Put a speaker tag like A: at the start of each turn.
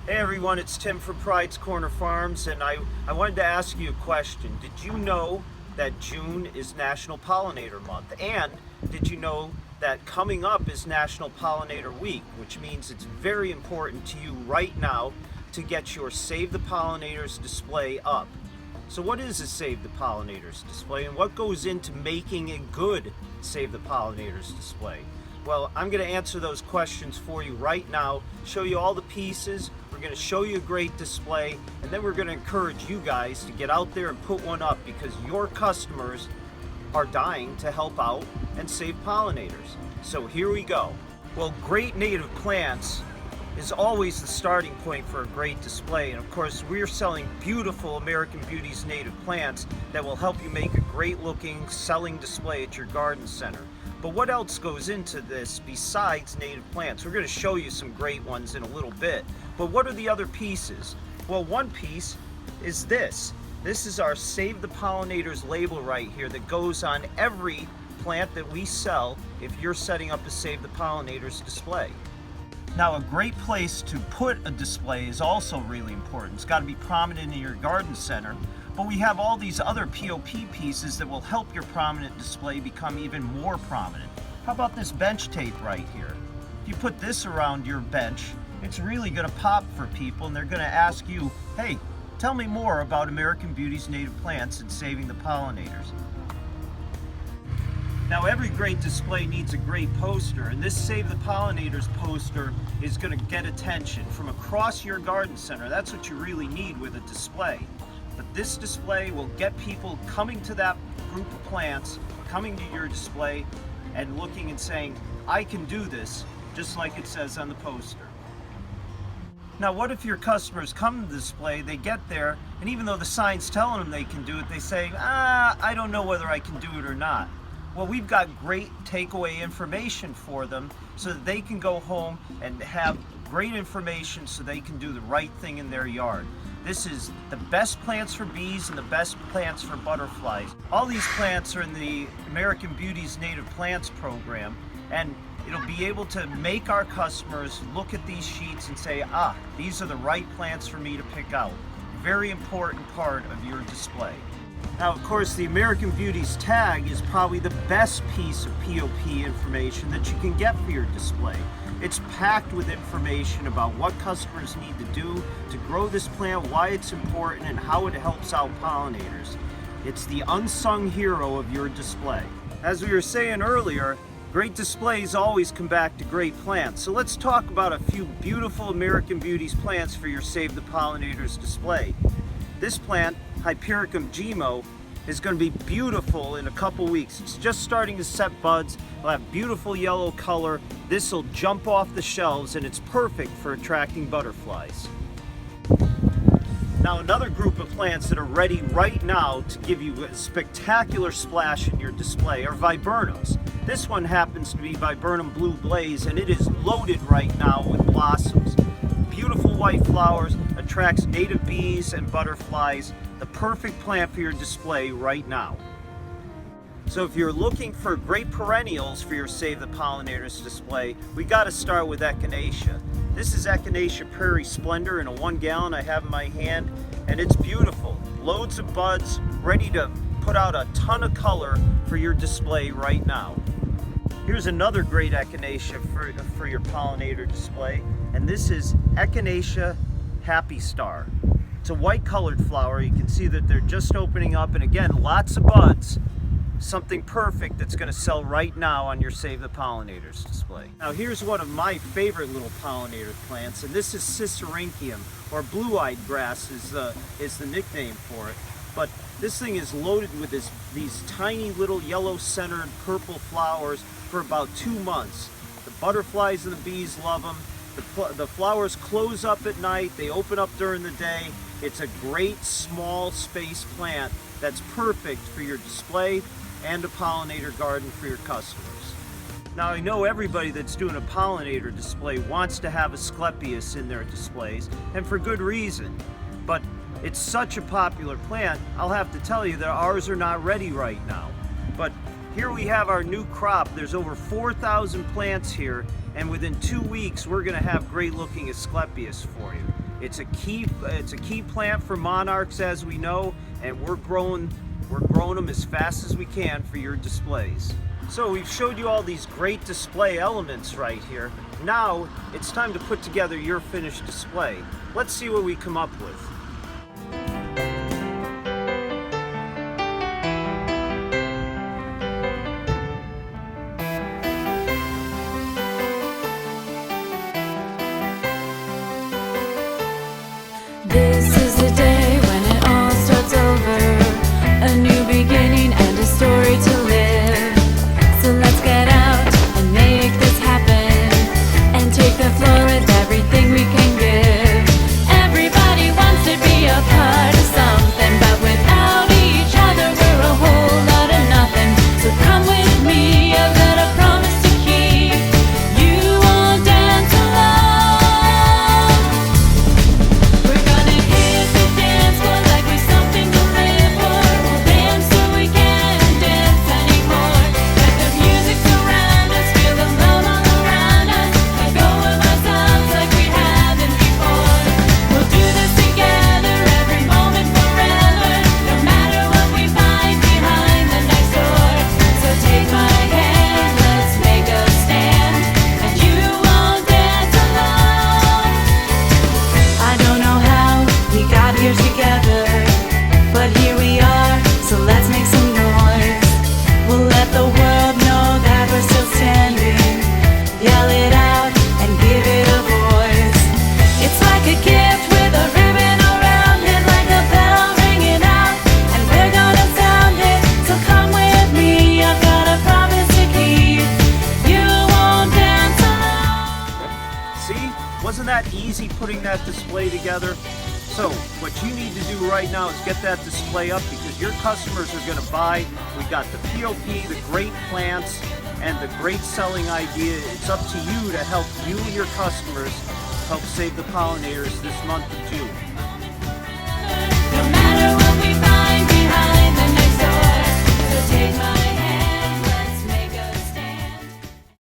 A: Hey everyone, it's Tim from Pride's Corner Farms, and I wanted to ask you a question. Did you know that June is National Pollinator Month? And did you know that coming up is National Pollinator Week, which means it's very important to you right now to get your Save the Pollinators display up. So what is a Save the Pollinators display, and what goes into making a good Save the Pollinators display? Well, I'm going to answer those questions for you right now, show you all the pieces, we're going to show you a great display, and then we're going to encourage you guys to get out there and put one up because your customers are dying to help out and save pollinators. So here we go. Well, great native plants is always the starting point for a great display, and of course we're selling beautiful American Beauties native plants that will help you make a great looking selling display at your garden center. But what else goes into this besides native plants? We're going to show you some great ones in a little bit, but what are the other pieces? Well, one piece is this. This is our Save the Pollinators label right here that goes on every plant that we sell if you're setting up a Save the Pollinators display. Now, a great place to put a display is also really important. It's got to be prominent in your garden center, but we have all these other POP pieces that will help your prominent display become even more prominent. How about this bench tape right here? If you put this around your bench, it's really going to pop for people, and they're going to ask you, hey, tell me more about American Beauties native plants and saving the pollinators. Now, every great display needs a great poster, and this Save the Pollinators poster is going to get attention from across your garden center. That's what you really need with a display. But this display will get people coming to that group of plants, coming to your display, and looking and saying, I can do this, just like it says on the poster. Now, what if your customers come to the display, they get there, and even though the sign's telling them they can do it, they say, I don't know whether I can do it or not. Well, we've got great takeaway information for them so that they can go home and have great information so they can do the right thing in their yard. This is the best plants for bees and the best plants for butterflies. All these plants are in the American Beauties Native Plants program, and it'll be able to make our customers look at these sheets and say, these are the right plants for me to pick out. Very important part of your display. Now, of course, the American Beauties tag is probably the best piece of POP information that you can get for your display. It's packed with information about what customers need to do to grow this plant, why it's important, and how it helps out pollinators. It's the unsung hero of your display. As we were saying earlier, great displays always come back to great plants. So let's talk about a few beautiful American Beauties plants for your Save the Pollinators display. This plant, Hypericum gemo, is going to be beautiful in a couple weeks. It's just starting to set buds. It'll have beautiful yellow color. This will jump off the shelves, and it's perfect for attracting butterflies. Now, another group of plants that are ready right now to give you a spectacular splash in your display are viburnums. This one happens to be Viburnum Blue Blaze, and it is loaded right now with blossoms. Beautiful white flowers, attracts native bees and butterflies. The perfect plant for your display right now. So if you're looking for great perennials for your Save the Pollinators display, we got to start with Echinacea. This is Echinacea Prairie Splendor in a 1 gallon I have in my hand, and it's beautiful. Loads of buds, ready to put out a ton of color for your display right now. Here's another great Echinacea for your pollinator display, and this is Echinacea Happy Star. It's a white colored flower. You can see that they're just opening up, and again, lots of buds. Something perfect that's going to sell right now on your Save the Pollinators display. Now, here's one of my favorite little pollinator plants, and this is Sisyrinchium, or blue-eyed grass is the nickname for it. But this thing is loaded with these tiny little yellow-centered purple flowers for about 2 months. The butterflies and the bees love them. The flowers close up at night, they open up during the day. It's a great small space plant that's perfect for your display and a pollinator garden for your customers. Now, I know everybody that's doing a pollinator display wants to have Asclepias in their displays, and for good reason. But it's such a popular plant, I'll have to tell you that ours are not ready right now. But here we have our new crop. There's over 4,000 plants here, and within 2 weeks we're going to have great looking Asclepias for you. It's a key plant for monarchs, as we know, and we're growing them as fast as we can for your displays. So we've showed you all these great display elements right here. Now it's time to put together your finished display. Let's see what we come up with.
B: This is the day when it all starts over, a new beginning and a story to live. So let's get out and make this happen, and take the floor with everything we can give. Everybody wants to be a part of something, but without each other we're a whole lot of nothing. So come with me, I've got a promise to keep. You won't dance alone. We're gonna hit the dance floor like we're something to live for. We'll dance till we can't dance anymore. Let the music surround us, feel the love all around us. Let go of ourselves like we haven't before. We'll do this together, every moment forever, no matter what we find behind the next door. So take my hand, let's make a stand, and you won't dance alone. I don't know how we got here together, but here we are, so let's make some noise. We'll let the world know that we're still standing. Yell it out and give it a voice. It's like a gift with a ribbon around it, like a bell ringing out, and we're gonna sound it. So come with me, I've got a promise to keep. You won't dance alone.
A: See? Wasn't that easy putting that display together? So what you need to do right now is get that display up, because your customers are going to buy. We got the POP, the great plants, and the great selling idea. It's up to you to help you and your customers help save the pollinators this month of June.